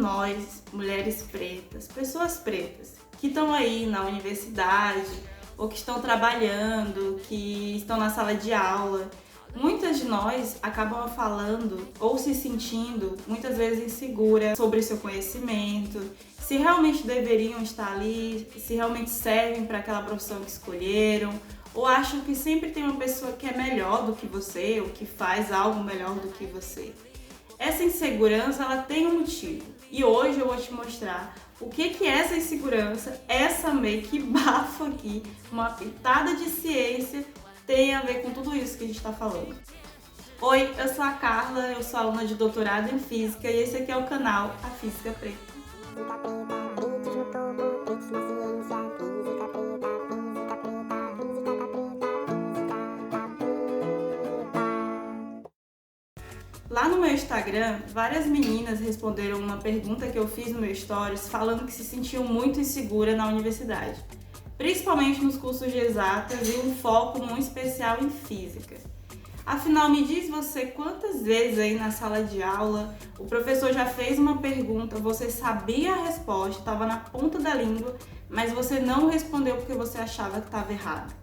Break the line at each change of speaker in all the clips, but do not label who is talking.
nós, mulheres pretas, pessoas pretas, que estão aí na universidade ou que estão trabalhando, que estão na sala de aula, muitas de nós acabam falando ou se sentindo muitas vezes insegura sobre seu conhecimento, se realmente deveriam estar ali, se realmente servem para aquela profissão que escolheram, ou acham que sempre tem uma pessoa que é melhor do que você ou que faz algo melhor do que você. Essa insegurança, ela tem um motivo. E hoje eu vou te mostrar o que é essa insegurança, essa meio que bafo aqui, uma pitada de ciência, tem a ver com tudo isso que a gente está falando. Oi, eu sou a Carla, eu sou aluna de doutorado em Física e esse aqui é o canal A Física Preta. Lá no meu Instagram, várias meninas responderam uma pergunta que eu fiz no meu Stories falando que se sentiam muito insegura na universidade, principalmente nos cursos de exatas e um foco muito especial em física. Afinal, me diz você quantas vezes aí na sala de aula o professor já fez uma pergunta, você sabia a resposta, estava na ponta da língua, mas você não respondeu porque você achava que estava errado.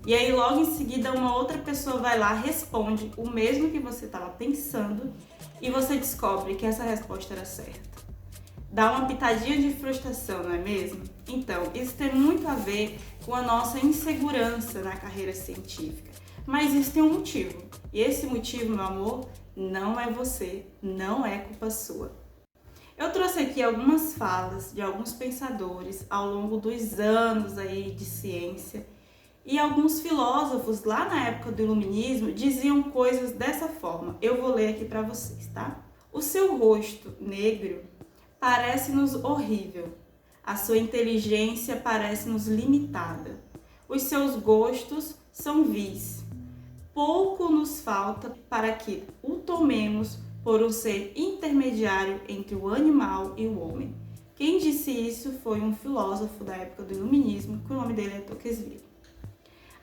E aí logo em seguida uma outra pessoa vai lá, responde o mesmo que você estava pensando e você descobre que essa resposta era certa. Dá uma pitadinha de frustração, não é mesmo? Então, isso tem muito a ver com a nossa insegurança na carreira científica. Mas isso tem um motivo. E esse motivo, meu amor, não é você, não é culpa sua. Eu trouxe aqui algumas falas de alguns pensadores ao longo dos anos aí de ciência. E alguns filósofos lá na época do Iluminismo diziam coisas dessa forma. Eu vou ler aqui para vocês, tá? O seu rosto negro parece-nos horrível. A sua inteligência parece-nos limitada. Os seus gostos são vis. Pouco nos falta para que o tomemos por um ser intermediário entre o animal e o homem. Quem disse isso foi um filósofo da época do Iluminismo, que o nome dele é Tocqueville.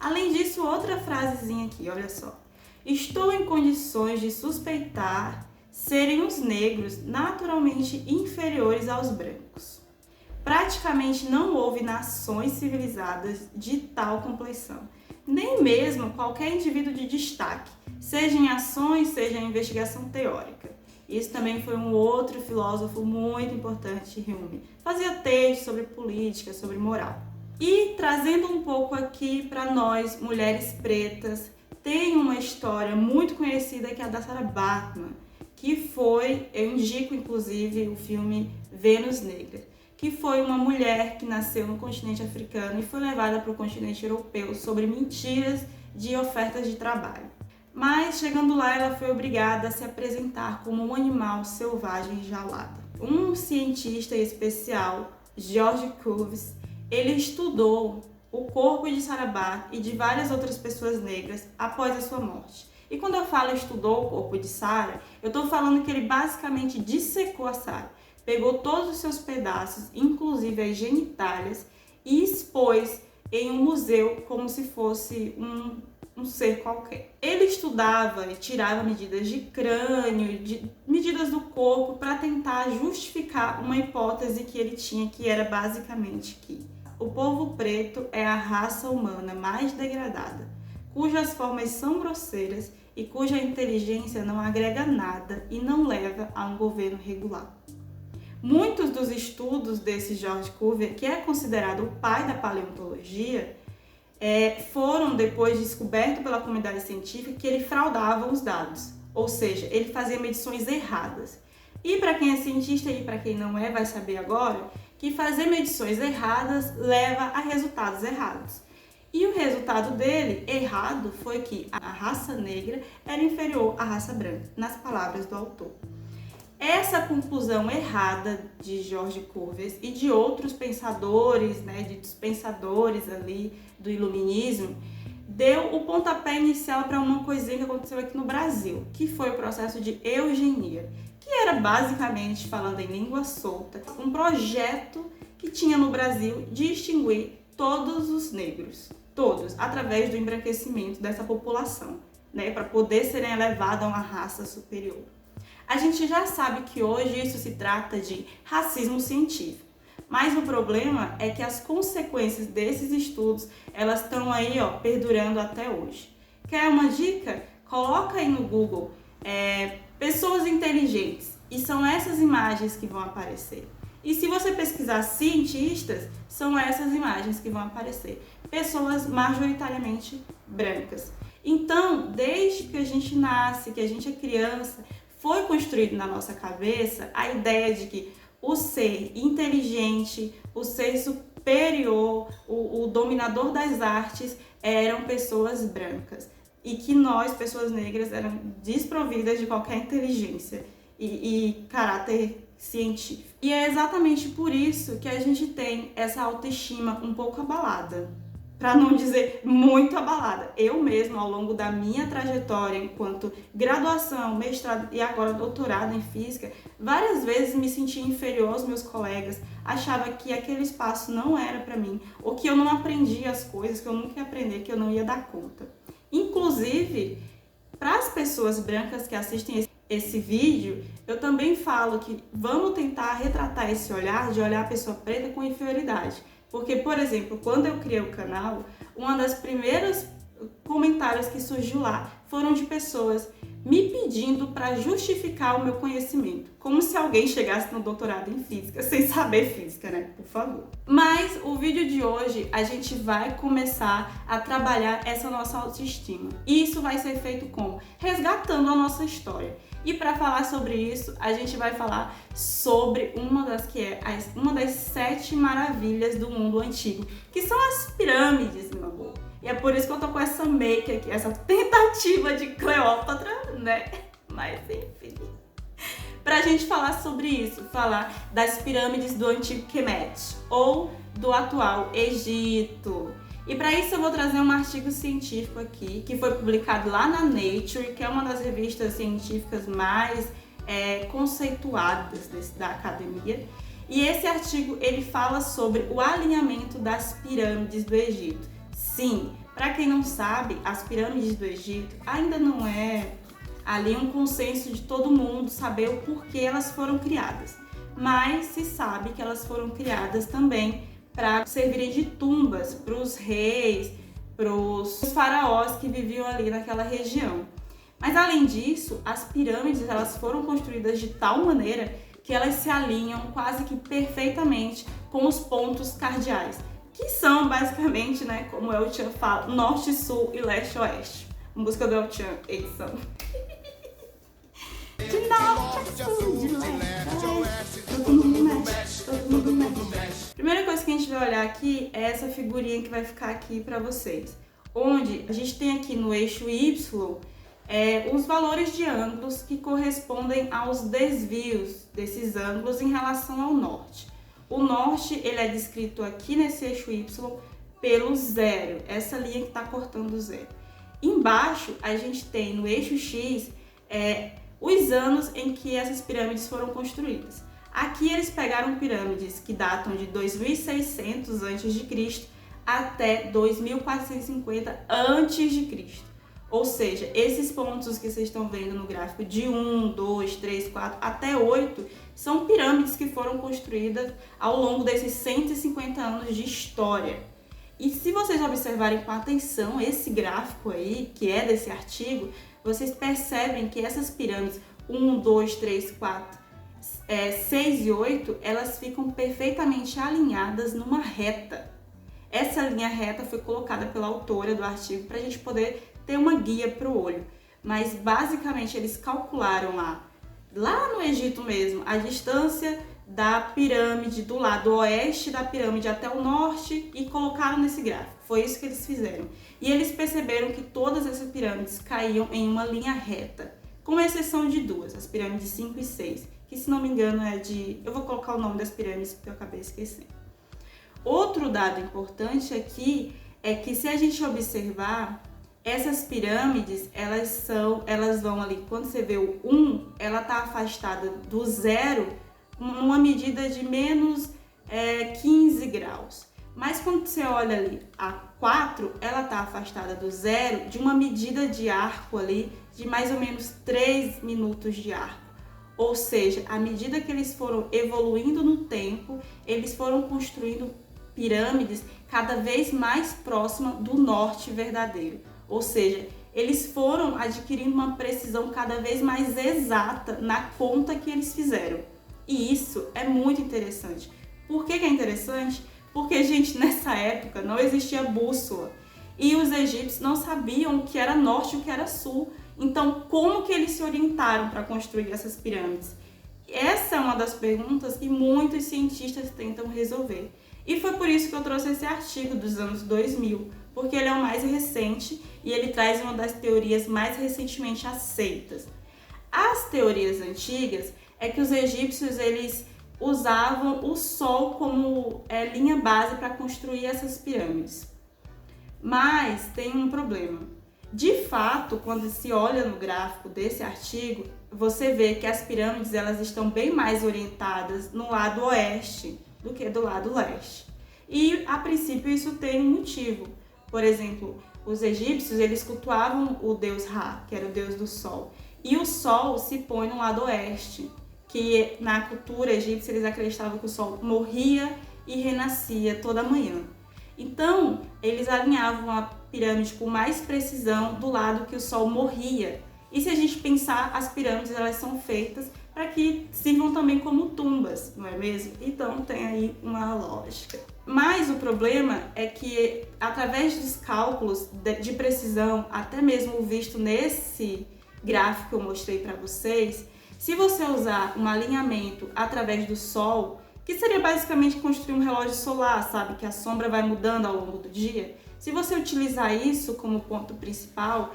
Além disso, outra frasezinha aqui, olha só. Estou em condições de suspeitar serem os negros naturalmente inferiores aos brancos. Praticamente não houve nações civilizadas de tal compleição, nem mesmo qualquer indivíduo de destaque, seja em ações, seja em investigação teórica. Isso também foi um outro filósofo muito importante, Hume. Fazia textos sobre política, sobre moral. E trazendo um pouco aqui para nós, mulheres pretas, tem uma história muito conhecida que é a da Sarah Bachman, que foi, eu indico inclusive o filme Vênus Negra, que foi uma mulher que nasceu no continente africano e foi levada para o continente europeu sobre mentiras de ofertas de trabalho. Mas chegando lá ela foi obrigada a se apresentar como um animal selvagem enjaulado. Um cientista especial, George Cuvier, ele estudou o corpo de Sarah Bachman e de várias outras pessoas negras após a sua morte. E quando eu falo estudou o corpo de Sarah, eu estou falando que ele basicamente dissecou a Sarah, pegou todos os seus pedaços, inclusive as genitálias, e expôs em um museu como se fosse um ser qualquer. Ele estudava e tirava medidas de crânio, medidas do corpo para tentar justificar uma hipótese que ele tinha, que era basicamente que o povo preto é a raça humana mais degradada, cujas formas são grosseiras e cuja inteligência não agrega nada e não leva a um governo regular. Muitos dos estudos desse George Cuvier, que é considerado o pai da paleontologia, foram depois descobertos pela comunidade científica que ele fraudava os dados, ou seja, ele fazia medições erradas. E para quem é cientista e para quem não é, vai saber agora que fazer medições erradas leva a resultados errados. E o resultado dele, errado, foi que a raça negra era inferior à raça branca, nas palavras do autor. Essa conclusão errada de George Cuvier e de outros pensadores, dos pensadores ali do Iluminismo, deu o pontapé inicial para uma coisinha que aconteceu aqui no Brasil, que foi o processo de eugenia, que era basicamente, falando em língua solta, um projeto que tinha no Brasil de extinguir todos os negros, todos, através do embranquecimento dessa população, para poder serem elevados a uma raça superior. A gente já sabe que hoje isso se trata de racismo científico. Mas o problema é que as consequências desses estudos, elas estão aí, perdurando até hoje. Quer uma dica? Coloca aí no Google pessoas inteligentes e são essas imagens que vão aparecer. E se você pesquisar cientistas, são essas imagens que vão aparecer. Pessoas majoritariamente brancas. Então, desde que a gente nasce, que a gente é criança, foi construído na nossa cabeça a ideia de que o ser inteligente, o ser superior, o dominador das artes eram pessoas brancas. E que nós, pessoas negras, eram desprovidas de qualquer inteligência e caráter científico. E é exatamente por isso que a gente tem essa autoestima um pouco abalada. Para não dizer muito abalada. Eu mesma, ao longo da minha trajetória enquanto graduação, mestrado e agora doutorado em física, várias vezes me senti inferior aos meus colegas, achava que aquele espaço não era para mim, ou que eu não aprendia as coisas, que eu nunca ia aprender, que eu não ia dar conta. Inclusive, para as pessoas brancas que assistem esse vídeo, eu também falo que vamos tentar retratar esse olhar de olhar a pessoa preta com inferioridade. Porque, por exemplo, quando eu criei o canal, uma das primeiras comentários que surgiu lá foram de pessoas me pedindo para justificar o meu conhecimento. Como se alguém chegasse no doutorado em física sem saber física, né? Por favor. Mas o vídeo de hoje a gente vai começar a trabalhar essa nossa autoestima. E isso vai ser feito como? Resgatando a nossa história. E para falar sobre isso, a gente vai falar sobre uma das 7 maravilhas do mundo antigo, que são as pirâmides, meu amor. E é por isso que eu tô com essa make aqui, essa tentativa de Cleópatra, né? Mas enfim. Pra gente falar sobre isso, falar das pirâmides do antigo Kemet ou do atual Egito. E para isso eu vou trazer um artigo científico aqui, que foi publicado lá na Nature, que é uma das revistas científicas mais conceituadas da academia. E esse artigo, ele fala sobre o alinhamento das pirâmides do Egito. Sim, para quem não sabe, as pirâmides do Egito ainda não é ali um consenso de todo mundo saber o porquê elas foram criadas. Mas se sabe que elas foram criadas também para servirem de tumbas para os reis, para os faraós que viviam ali naquela região. Mas além disso, as pirâmides elas foram construídas de tal maneira que elas se alinham quase que perfeitamente com os pontos cardeais, que são basicamente, né, como o El Chan fala, norte, sul e leste, oeste. Música do El Chan, edição. De norte a sul, de leste a oeste, todo mundo mexe, todo mundo mexe. Primeira coisa que a gente vai olhar aqui é essa figurinha que vai ficar aqui para vocês, onde a gente tem aqui no eixo Y os valores de ângulos que correspondem aos desvios desses ângulos em relação ao norte. O norte ele é descrito aqui nesse eixo Y pelo zero, essa linha que está cortando o zero. Embaixo a gente tem no eixo X os anos em que essas pirâmides foram construídas. Aqui eles pegaram pirâmides que datam de 2600 a.C. até 2450 a.C. Ou seja, esses pontos que vocês estão vendo no gráfico de 1, 2, 3, 4 até 8 são pirâmides que foram construídas ao longo desses 150 anos de história. E se vocês observarem com atenção esse gráfico aí, que é desse artigo, vocês percebem que essas pirâmides 1, 2, 3, 4, 6 e 8, elas ficam perfeitamente alinhadas numa reta. Essa linha reta foi colocada pela autora do artigo para a gente poder ter uma guia para o olho. Mas basicamente eles calcularam lá no Egito mesmo, a distância da pirâmide do lado oeste da pirâmide até o norte e colocaram nesse gráfico. Foi isso que eles fizeram. E eles perceberam que todas essas pirâmides caíam em uma linha reta, com exceção de duas, as pirâmides 5 e 6, que se não me engano eu vou colocar o nome das pirâmides porque eu acabei esquecendo. Outro dado importante aqui é que se a gente observar, essas pirâmides, elas vão ali, quando você vê o 1, ela está afastada do 0 numa medida de menos 15 graus. Mas quando você olha ali a 4, ela está afastada do 0 de uma medida de arco ali de mais ou menos 3 minutos de arco. Ou seja, à medida que eles foram evoluindo no tempo, eles foram construindo pirâmides cada vez mais próximas do norte verdadeiro. Ou seja, eles foram adquirindo uma precisão cada vez mais exata na conta que eles fizeram. E isso é muito interessante. Por que é interessante? Porque, gente, nessa época não existia bússola. E os egípcios não sabiam o que era norte e o que era sul. Então, como que eles se orientaram para construir essas pirâmides? Essa é uma das perguntas que muitos cientistas tentam resolver. E foi por isso que eu trouxe esse artigo dos anos 2000, porque ele é o mais recente e ele traz uma das teorias mais recentemente aceitas. As teorias antigas é que os egípcios eles usavam o Sol como linha base para construir essas pirâmides. Mas tem um problema. De fato, quando se olha no gráfico desse artigo, você vê que as pirâmides elas estão bem mais orientadas no lado oeste do que do lado leste. E, a princípio, isso tem um motivo. Por exemplo, os egípcios eles cultuavam o deus Ra, que era o deus do sol. E o sol se põe no lado oeste, que na cultura egípcia eles acreditavam que o sol morria e renascia toda manhã. Então, eles alinhavam a pirâmide com mais precisão do lado que o sol morria. E se a gente pensar, as pirâmides elas são feitas para que sirvam também como tumbas, não é mesmo? Então tem aí uma lógica. Mas o problema é que, através dos cálculos de precisão, até mesmo visto nesse gráfico que eu mostrei para vocês, se você usar um alinhamento através do sol, que seria basicamente construir um relógio solar, sabe? Que a sombra vai mudando ao longo do dia. Se você utilizar isso como ponto principal,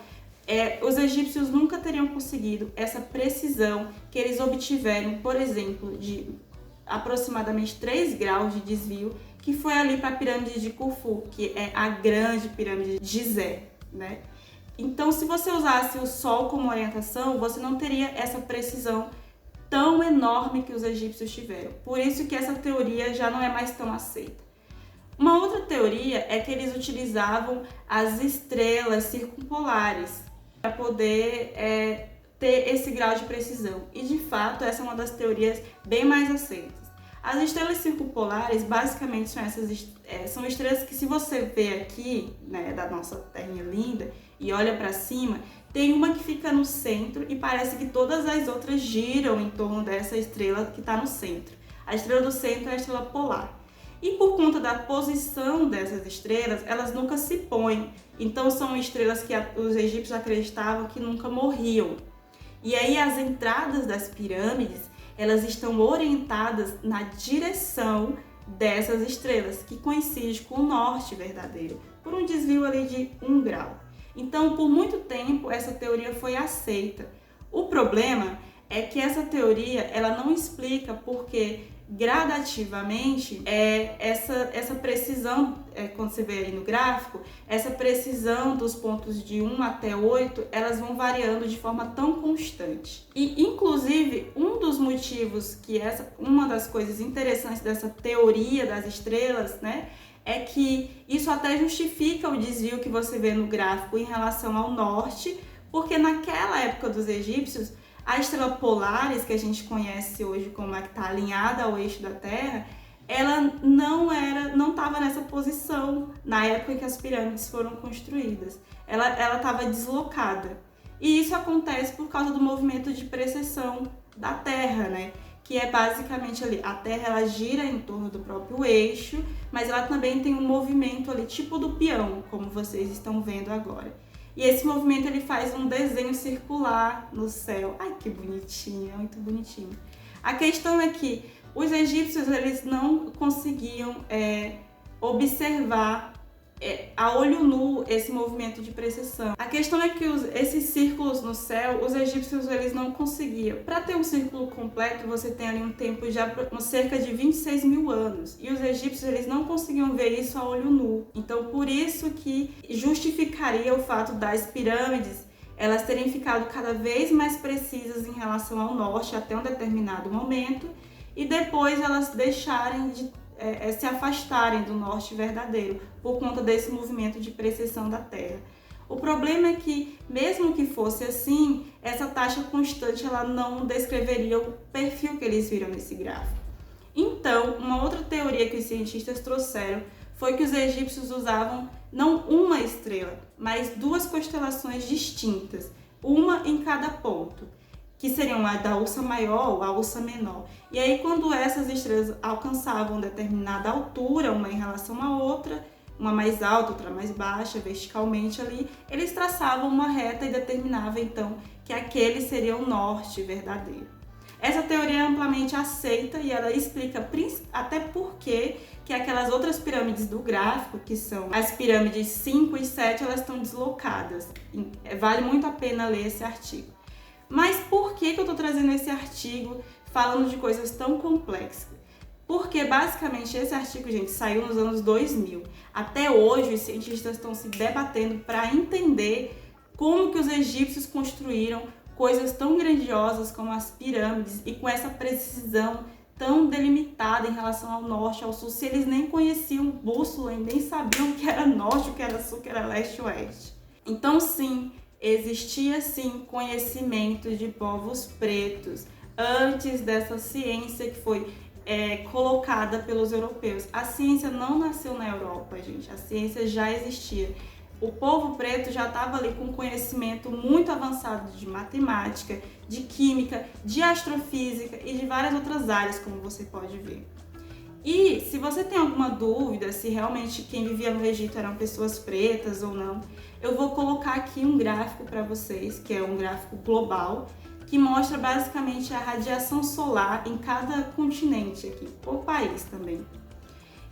os egípcios nunca teriam conseguido essa precisão que eles obtiveram, por exemplo, de aproximadamente 3 graus de desvio, que foi ali para a pirâmide de Khufu, que é a grande pirâmide de Gizé, né? Então, se você usasse o Sol como orientação, você não teria essa precisão tão enorme que os egípcios tiveram. Por isso que essa teoria já não é mais tão aceita. Uma outra teoria é que eles utilizavam as estrelas circumpolares para poder ter esse grau de precisão. E de fato, essa é uma das teorias bem mais aceitas. As estrelas circumpolares basicamente são estrelas que, se você vê aqui, né, da nossa terrinha linda e olha para cima, tem uma que fica no centro e parece que todas as outras giram em torno dessa estrela que está no centro. A estrela do centro é a estrela polar. E por conta da posição dessas estrelas, elas nunca se põem. Então são estrelas que os egípcios acreditavam que nunca morriam. E aí as entradas das pirâmides, elas estão orientadas na direção dessas estrelas, que coincide com o norte verdadeiro, por um desvio ali de 1 grau. Então, por muito tempo, essa teoria foi aceita. O problema é que essa teoria ela não explica porque gradativamente essa precisão, quando você vê aí no gráfico, essa precisão dos pontos de 1 até 8, elas vão variando de forma tão constante. E, inclusive, um dos motivos uma das coisas interessantes dessa teoria das estrelas, né, é que isso até justifica o desvio que você vê no gráfico em relação ao norte, porque naquela época dos egípcios, a estrela Polaris, que a gente conhece hoje como a que está alinhada ao eixo da Terra, ela não estava nessa posição na época em que as pirâmides foram construídas. Ela estava deslocada. E isso acontece por causa do movimento de precessão da Terra, né? Que é basicamente ali, a Terra ela gira em torno do próprio eixo, mas ela também tem um movimento ali, tipo do peão, como vocês estão vendo agora. E esse movimento ele faz um desenho circular no céu. Ai, que bonitinho, é muito bonitinho. A questão é que os egípcios eles não conseguiam observar a olho nu esse movimento de precessão. A questão é que esses círculos no céu, os egípcios eles não conseguiam. Para ter um círculo completo, você tem ali um tempo de cerca de 26 mil anos. E os egípcios eles não conseguiam ver isso a olho nu. Então, por isso que justificaria o fato das pirâmides elas terem ficado cada vez mais precisas em relação ao norte até um determinado momento e depois elas deixarem de se afastarem do norte verdadeiro por conta desse movimento de precessão da Terra. O problema é que, mesmo que fosse assim, essa taxa constante ela não descreveria o perfil que eles viram nesse gráfico. Então, uma outra teoria que os cientistas trouxeram foi que os egípcios usavam não uma estrela, mas duas constelações distintas, uma em cada ponto, que seriam a da Ursa Maior ou a Ursa Menor. E aí, quando essas estrelas alcançavam determinada altura, uma em relação à outra, uma mais alta, outra mais baixa, verticalmente ali, eles traçavam uma reta e determinavam então que aquele seria o norte verdadeiro. Essa teoria é amplamente aceita e ela explica até por que aquelas outras pirâmides do gráfico, que são as pirâmides 5 e 7, elas estão deslocadas. Vale muito a pena ler esse artigo. Mas por que eu estou trazendo esse artigo falando de coisas tão complexas? Porque basicamente esse artigo, gente, saiu nos anos 2000. Até hoje os cientistas estão se debatendo para entender como que os egípcios construíram coisas tão grandiosas como as pirâmides e com essa precisão tão delimitada em relação ao norte, ao sul, se eles nem conheciam bússola e nem sabiam o que era norte, o que era sul, o que era leste e oeste. Então sim, existia sim conhecimento de povos pretos antes dessa ciência que foi colocada pelos europeus. A ciência não nasceu na Europa, gente, a ciência já existia. O povo preto já estava ali com conhecimento muito avançado de matemática, de química, de astrofísica e de várias outras áreas, como você pode ver. E se você tem alguma dúvida se realmente quem vivia no Egito eram pessoas pretas ou não, eu vou colocar aqui um gráfico para vocês, que é um gráfico global, que mostra basicamente a radiação solar em cada continente aqui, por país também.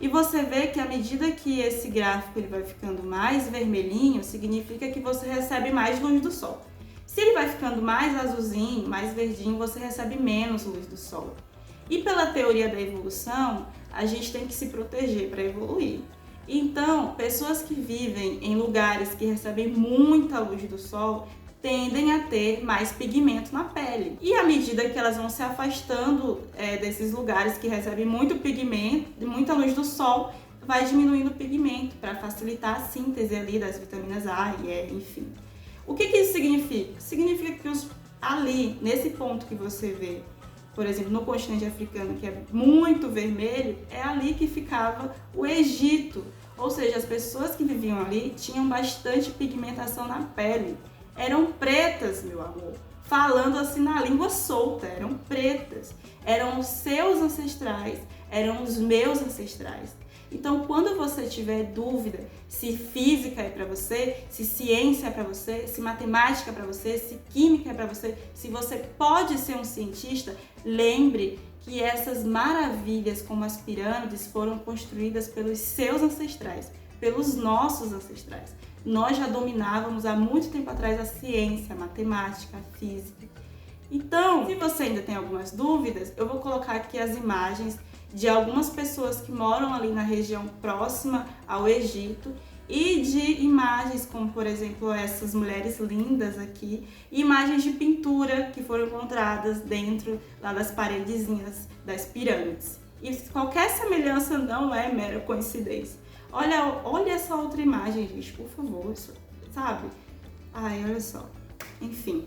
E você vê que à medida que esse gráfico ele vai ficando mais vermelhinho, significa que você recebe mais luz do sol. Se ele vai ficando mais azulzinho, mais verdinho, você recebe menos luz do sol. E pela teoria da evolução, a gente tem que se proteger para evoluir. Então, pessoas que vivem em lugares que recebem muita luz do sol tendem a ter mais pigmento na pele. E à medida que elas vão se afastando desses lugares que recebem muito pigmento, muita luz do sol, vai diminuindo o pigmento para facilitar a síntese ali das vitaminas A e E, enfim. O que isso significa? Significa que ali, nesse ponto que você vê, por exemplo, no continente africano, que é muito vermelho, é ali que ficava o Egito. Ou seja, as pessoas que viviam ali tinham bastante pigmentação na pele. Eram pretas, meu amor. Falando assim na língua solta, eram pretas. Eram os seus ancestrais, eram os meus ancestrais. Então, quando você tiver dúvida se física é para você, se ciência é para você, se matemática é para você, se química é para você, se você pode ser um cientista, lembre que essas maravilhas como as pirâmides foram construídas pelos seus ancestrais, pelos nossos ancestrais. Nós já dominávamos há muito tempo atrás a ciência, a matemática, a física. Então, se você ainda tem algumas dúvidas, eu vou colocar aqui as imagens de algumas pessoas que moram ali na região próxima ao Egito e de imagens como, por exemplo, essas mulheres lindas aqui, e imagens de pintura que foram encontradas dentro lá das paredezinhas das pirâmides. E qualquer semelhança não é mera coincidência. Olha essa outra imagem, gente, por favor, sabe? Ai, olha só. Enfim.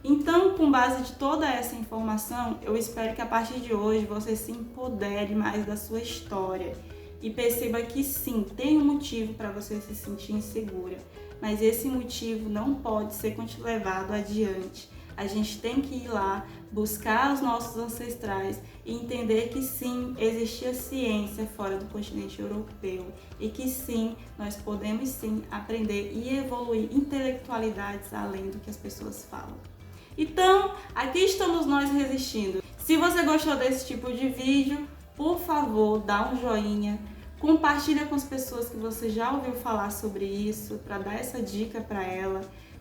Então, com base de toda essa informação, eu espero que a partir de hoje você se empodere mais da sua história e perceba que sim, tem um motivo para você se sentir insegura, mas esse motivo não pode ser levado adiante. A gente tem que ir lá, buscar os nossos ancestrais e entender que sim, existia ciência fora do continente europeu e que sim, nós podemos sim aprender e evoluir intelectualidades além do que as pessoas falam. Então, aqui estamos nós resistindo. Se você gostou desse tipo de vídeo, por favor, dá um joinha, compartilha com as pessoas que você já ouviu falar sobre isso, para dar essa dica para ela.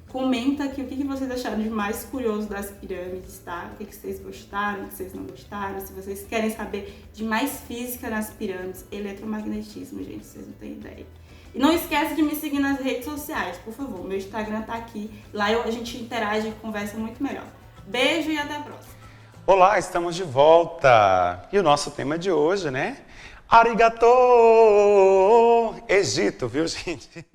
Comenta aqui o que vocês acharam de mais curioso das pirâmides, tá? O que vocês gostaram, o que vocês não gostaram, se vocês querem saber de mais física nas pirâmides, eletromagnetismo, gente, vocês não têm ideia. E não esquece de me seguir nas redes sociais, por favor, meu Instagram tá aqui, lá a gente interage e conversa muito melhor. Beijo e até a próxima!
Olá, estamos de volta! E o nosso tema de hoje, né? Arigato! Egito, viu, gente?